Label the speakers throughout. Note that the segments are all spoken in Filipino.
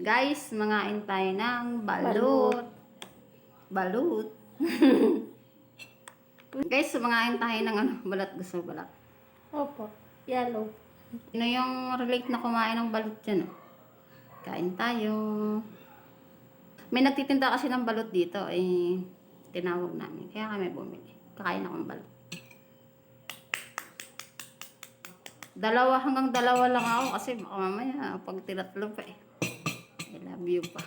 Speaker 1: Guys, mangain tayo ng balut. Balut. Guys, mangain tayo ng balat. Gusto mo balat?
Speaker 2: Opo, yellow.
Speaker 1: Sino yung relate na kumain ng balut dyan? Kain tayo. May nagtitinda kasi ng balut dito. Tinawag namin. Kaya kami bumili. Kakain akong balut. 2 hanggang 2 lang ako kasi baka mamaya pag tinatlo pa I love you pa.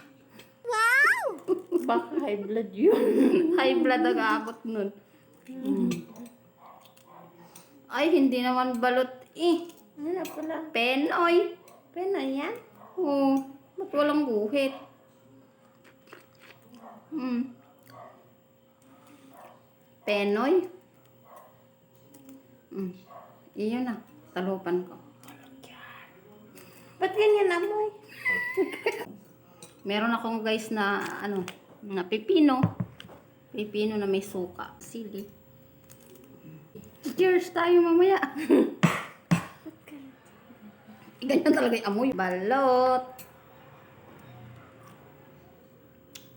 Speaker 2: Wow! Baka high blood yun.
Speaker 1: High blood ang aabot nun. Ay, hindi naman balot
Speaker 2: Ano pala?
Speaker 1: Penoy.
Speaker 2: Penoy yan?
Speaker 1: Oo. Ba't walang guhit? Penoy. Iyon na. Talupan ko.
Speaker 2: Ba't ganyan amoy?
Speaker 1: Meron akong guys na na pipino. Pipino na may suka. Sili. Cheers tayo mamaya. Ganyan talaga yung amoy. Balot.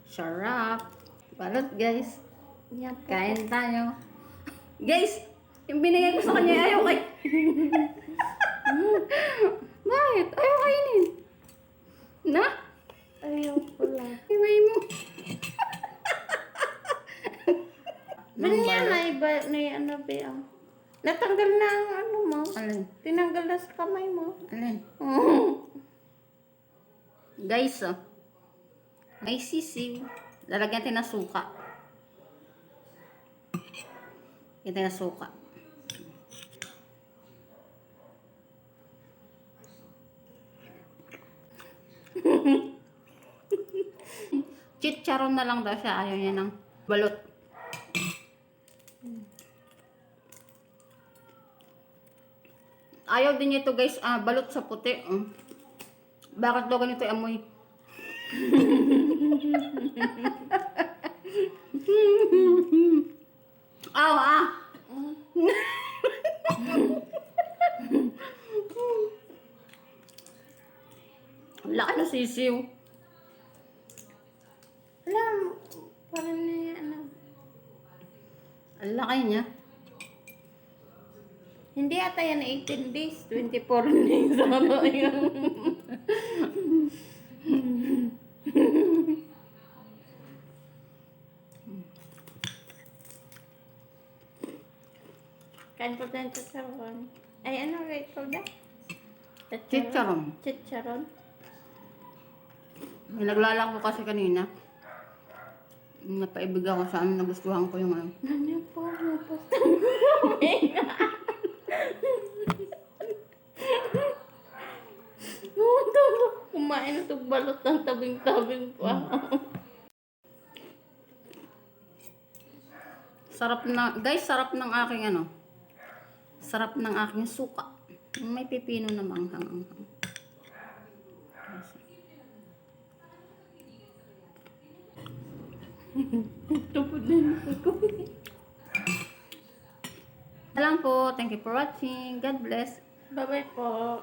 Speaker 1: Sarap. Balot guys.
Speaker 2: Yan po.
Speaker 1: Kain tayo. Guys, yung binigay ko sa kanya ayaw kay. Bakit? Ayaw kainin. Na?
Speaker 2: Ayaw pala.
Speaker 1: Iway mo.
Speaker 2: Ganyan na iba na ano ba yan? Natanggal na ang ano mo.
Speaker 1: Alin?
Speaker 2: Tinanggal na sa kamay mo.
Speaker 1: Alin? Guys, may sisiw. Lalagyan natin ng suka. Ito na suka. Chicharon na lang daw siya. Ayaw niya ng balot. Ayaw din niya ito guys. Balot sa puti. Bakit daw ganito yung amoy? Aw, laki na sisiw.
Speaker 2: Alam, parang na yan ano.
Speaker 1: Ang laki niya.
Speaker 2: Hindi ata yan 18 days. 24 days. Ano yun? Kain po tayo chicharon. Ay, ano rate ko ba?
Speaker 1: Chicharon.
Speaker 2: Chicharon.
Speaker 1: May naglalako kasi kanina. Napaibig ako sa nagustuhan ko yung
Speaker 2: Ano po? Ano po? Kumain na itong balot ng tabing-tabing pa.
Speaker 1: Sarap na, guys, sarap ng aking sarap ng aking suka. May pipino na manghang-anghang.
Speaker 2: Tupod din ako.
Speaker 1: Alam po, thank you for watching. God bless.
Speaker 2: Bye-bye po.